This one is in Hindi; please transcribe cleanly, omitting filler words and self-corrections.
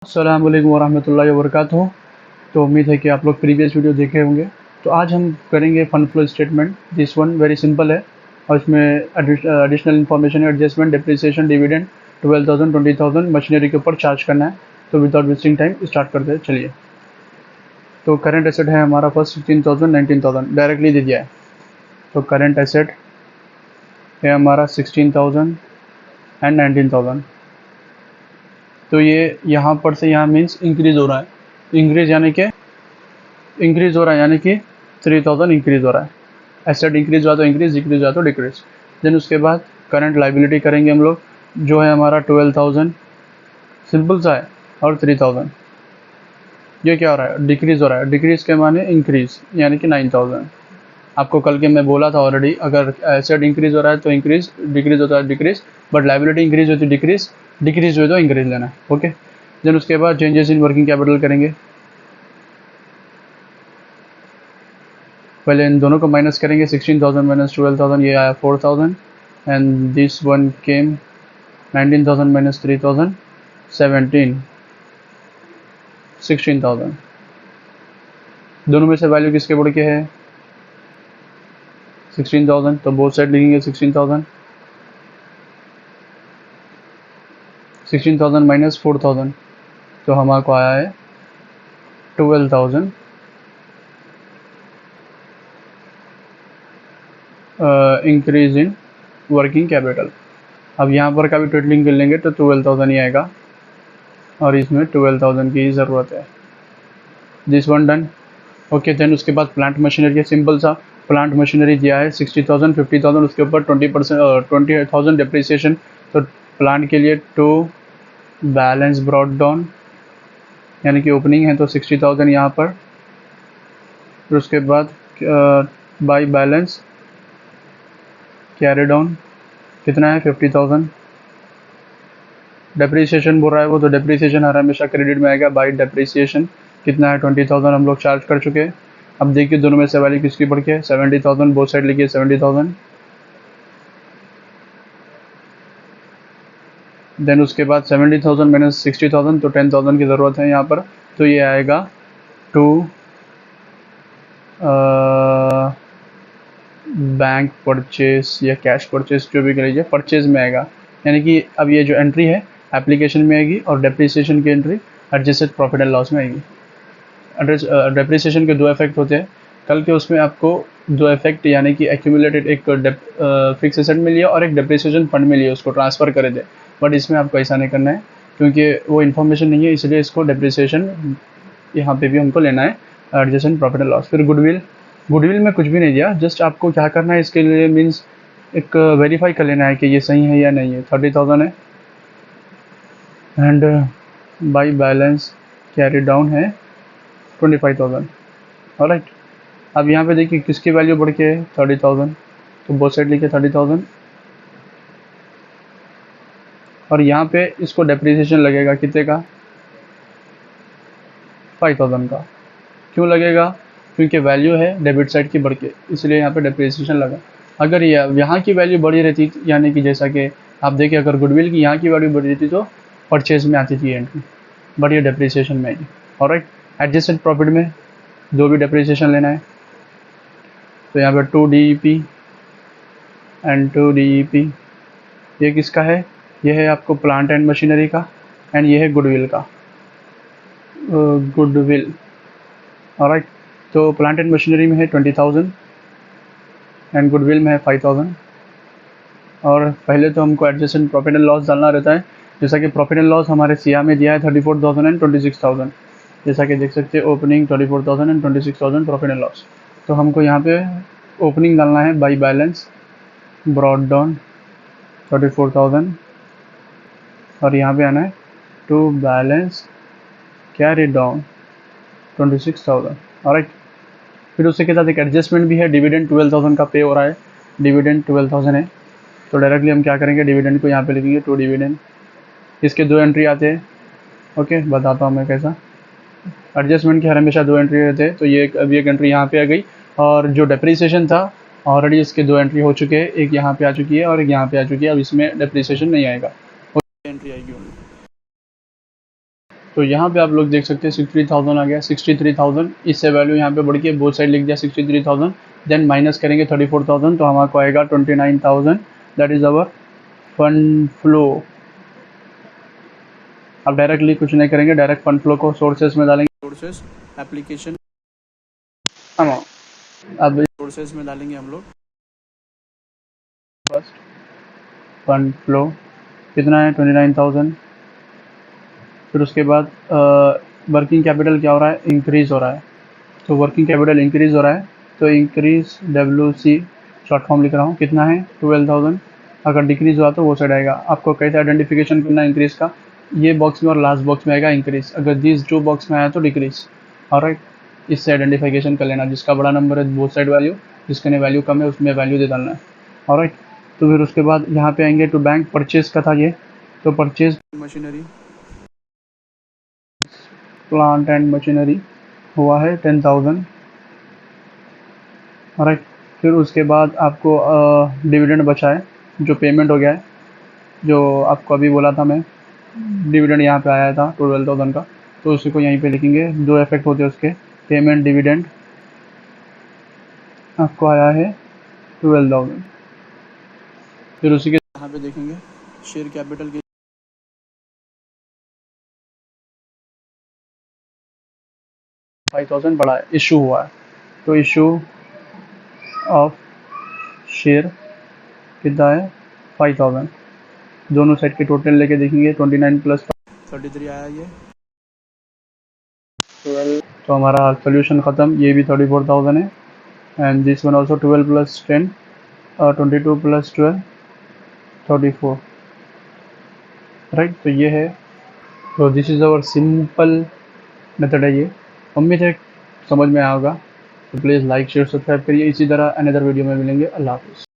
अस्सलाम वालेकुम वरहमतुल्लाहि वबरकातुहू। तो उम्मीद है कि आप लोग प्रीवियस वीडियो देखे होंगे। तो आज हम करेंगे fund flow statement. This one very simple है और इसमें एडिशनल इन्फॉर्मेशन है, एडजस्टमेंट, डिप्रिसिएशन, डिविडेंड, 12,000 20,000 मशीनरी के ऊपर चार्ज करना है। तो विदाउट वेस्टिंग टाइम स्टार्ट करते हैं, चलिए। तो करेंट एसेट है हमारा फर्स्ट 16,000 19,000 डायरेक्टली दे दिया है। तो करेंट एसेट है हमारा 16,000 एंड 19,000। तो ये यहाँ पर से यहाँ मीन्स इंक्रीज हो रहा है, इंक्रीज हो रहा है यानी कि 3,000 इंक्रीज हो रहा है। एसेट इंक्रीज हुआ तो इंक्रीज, डिक्रीज हुआ तो डिक्रीज। देन उसके बाद करंट लाइबिलिटी करेंगे हम लोग, जो है हमारा 12,000, सिंपल सा है, और 3,000। ये क्या हो रहा है, डिक्रीज हो रहा है। डिक्रीज के माने इंक्रीज, यानी कि 9,000। आपको कल के मैं बोला था ऑलरेडी, अगर एसेट इंक्रीज हो रहा है तो इंक्रीज, डिक्रीज होता है डिक्रीज, बट लाइबिलिटी इंक्रीज होती है डिक्रीज, डिक्रीज हुई तो इंक्रीज लेना है। ओके। देन उसके बाद चेंजेस इन वर्किंग कैपिटल करेंगे। पहले इन दोनों को माइनस करेंगे, 16,000 माइनस 12,000, ये आया 4,000, and this one came 19,000 minus 3,000, 16,000। दोनों में से वैल्यू किसके बढ़ के है, 16,000, तो बोथ साइड लिखेंगे 16,000। 16,000 माइनस 4,000, तो हमारे को आया है 12,000 इंक्रीज इन वर्किंग कैपिटल। अब यहाँ पर का भी टोटलिंग कर लेंगे तो 12,000 ही आएगा, और इसमें 12,000 की ज़रूरत है। This one done. Okay. Then उसके बाद प्लांट मशीनरी है, सिंपल सा। प्लांट मशीनरी दिया है 60,000 50,000, उसके ऊपर 20,000 डिप्रिसिएशन। तो प्लांट के लिए टू बैलेंस ब्रॉड डाउन, यानी कि ओपनिंग है तो 60,000 यहाँ पर, फिर उसके बाद बाई बैलेंस कैरी डाउन कितना है, 50,000। डेप्रिसिएशन बोल रहा है वो, तो डेप्रिसिएशन हर हमेशा क्रेडिट में आएगा। बाई डेप्रिसिएशन कितना है, 20,000 हम लोग चार्ज कर चुके हैं। अब देखिए दोनों में से वैल्यू किसकी बढ़ के है, 70,000, बोथ साइड लिखिए 70,000। देन उसके बाद 70,000 माइनस 60,000, तो 10,000 की ज़रूरत है यहाँ पर। तो ये आएगा टू बैंक परचेस या कैश परचेस, जो भी कह लीजिए, परचेज में आएगा। यानी कि अब ये जो एंट्री है एप्लीकेशन में आएगी, और डेप्रिसिएशन की entry adjusted profit and loss में आएगी। डेप्रिसिएशन के दो इफेक्ट होते हैं। कल के उसमें आपको दो इफेक्ट, यानी कि एक्यूमुलेटेड एक फिक्स एसेट में लिया और एक डेप्रिसिएशन फंड में लिया, उसको ट्रांसफ़र करे थे। बट इसमें आपको ऐसा नहीं करना है, क्योंकि वो इन्फॉर्मेशन नहीं है, इसलिए इसको डेप्रिसिएशन यहाँ पे भी हमको लेना है, एडजस्टेड प्रॉफिट एंड लॉस। फिर गुडविल, गुडविल में कुछ भी नहीं दिया, जस्ट आपको क्या करना है इसके लिए, मीन्स एक वेरीफाई कर लेना है कि ये सही है या नहीं है। 30,000 है, and by balance carry down है 25,000। ऑलराइट। अब यहाँ पे देखिए किसकी वैल्यू बढ़ के है, 30,000, तो बोथ साइड लिखिए 30,000। और यहाँ पे इसको डेप्रिसिएशन लगेगा कितने का, 5,000 का। क्यों लगेगा, क्योंकि वैल्यू है डेबिट साइड की बढ़ के, इसलिए यहाँ पे डेप्रिसिएशन लगा। अगर यहाँ की वैल्यू बढ़ी रहती, यानी कि जैसा कि आप देखिए, अगर गुडविल की यहाँ की वैल्यू बढ़ी रहती तो परचेज में आती थी एंट्री, बट ये डेप्रिसिएशन में आएगी। ऑलराइट। एडजस्टेड प्रॉफिट में जो भी डेप्रिसिएशन लेना है, तो यहाँ पर 2 DEP एंड 2 DEP। ये किसका है, ये है आपको प्लांट एंड मशीनरी का, एंड ये है गुडविल का, गुडविल। ऑलराइट। तो प्लांट एंड मशीनरी में है 20,000 एंड गुडविल में है 5,000। और पहले तो हमको एडजस्टेड प्रॉफिट एंड लॉस डालना रहता है, जैसा कि प्रॉफिट एंड लॉस हमारे सिया में दिया है 34,000 एंड 26,000। जैसा कि देख सकते हैं, opening 24,000 and 26,000 profit and loss. तो हमको यहाँ पे ओपनिंग डालना है बाई बैलेंस ब्रॉड डाउन 34,000, और यहाँ पे आना है to balance carry down 26,000। Alright. फिर उसके साथ एक एडजस्टमेंट भी है, डिविडेंड 12,000 का पे हो रहा है, डिविडेंड 12,000 है। तो डायरेक्टली हम क्या करेंगे, डिविडेंड को यहाँ पे लिखेंगे टू डिविडेंड। इसके दो एंट्री आते हैं। ओके, बताता हूँ मैं कैसा। एडजस्टमेंट के हर हमेशा दो एंट्री रहते हैं, तो ये अभी एक एंट्री यहाँ पे आ गई, और जो डेप्रिसिएशन था ऑलरेडी इसके दो एंट्री हो चुके हैं, एक यहाँ पे आ चुकी है और एक यहाँ पे आ चुकी है। अब इसमें डेप्रिसिएशन नहीं आएगा, एंट्री आएगी ओनली। तो यहाँ पे आप लोग देख सकते हैं 63,000 आ गया, 63,000, इससे वैल्यू यहाँ पे बढ़ के बोथ साइड लिख दिया 63,000, देन माइनस करेंगे 34,000 तो हमारे को आएगा 29,000। That is our fund flow. अब डायरेक्टली कुछ नहीं करेंगे, डायरेक्ट फंड फ्लो को सोर्सेस में डालेंगे, सोर्सेस एप्लीकेशन अमाउंट, अब सोर्सेस में डालेंगे हम लोग फर्स्ट फंड फ्लो कितना है 29,000। फिर उसके बाद वर्किंग कैपिटल क्या हो रहा है, इंक्रीज़ हो रहा है। तो वर्किंग कैपिटल इंक्रीज़ हो रहा है तो इंक्रीज WC शॉर्ट फॉर्म लिख रहा हूँ, कितना है 12,000। अगर डिक्रीज हुआ तो वो साइड आएगा। आपको कैसे आइडेंटिफिकेशन करना है इंक्रीज का, ये बॉक्स में और लास्ट बॉक्स में आएगा इंक्रीज, अगर दिस जो बॉक्स में आया तो डिक्रीज। ऑलराइट, इससे आइडेंटिफिकेशन कर लेना, जिसका बड़ा नंबर है बोथ साइड वैल्यू, जिसके नहीं वैल्यू कम है उसमें वैल्यू दे डालना है। ऑलराइट, तो फिर उसके बाद यहाँ पे आएंगे टू बैंक, परचेज का था ये, तो purchase machinery, plant and machinery हुआ है 10,000। राइट, फिर उसके बाद आपको डिविडेंड बचा है, जो पेमेंट हो गया है, जो आपको अभी बोला था मैं, डिविडेंड यहाँ पे आया था 12,000 का, तो उसी को यहीं पे लिखेंगे। दो इफेक्ट होते हैं उसके, पेमेंट डिविडेंड आपको आया है 12,000। फिर उसी के यहाँ पे देखेंगे शेयर कैपिटल की 5,000 बढ़ा है, इशू हुआ है, तो इशू ऑफ शेयर कितना है 5,000। दोनों साइड के टोटल लेके देखेंगे 29 प्लस 33 आया ये 12, तो हमारा सोल्यूशन ख़त्म। ये भी 34,000 है, and this one also 12 plus 10 22 plus 12 34। Right, तो ये है, तो this is our simple method है ये। उम्मीद है समझ में आया होगा, तो प्लीज़ लाइक शेयर सब्सक्राइब करिए। इसी तरह अनदर वीडियो में मिलेंगे। अल्लाह हाफिज़।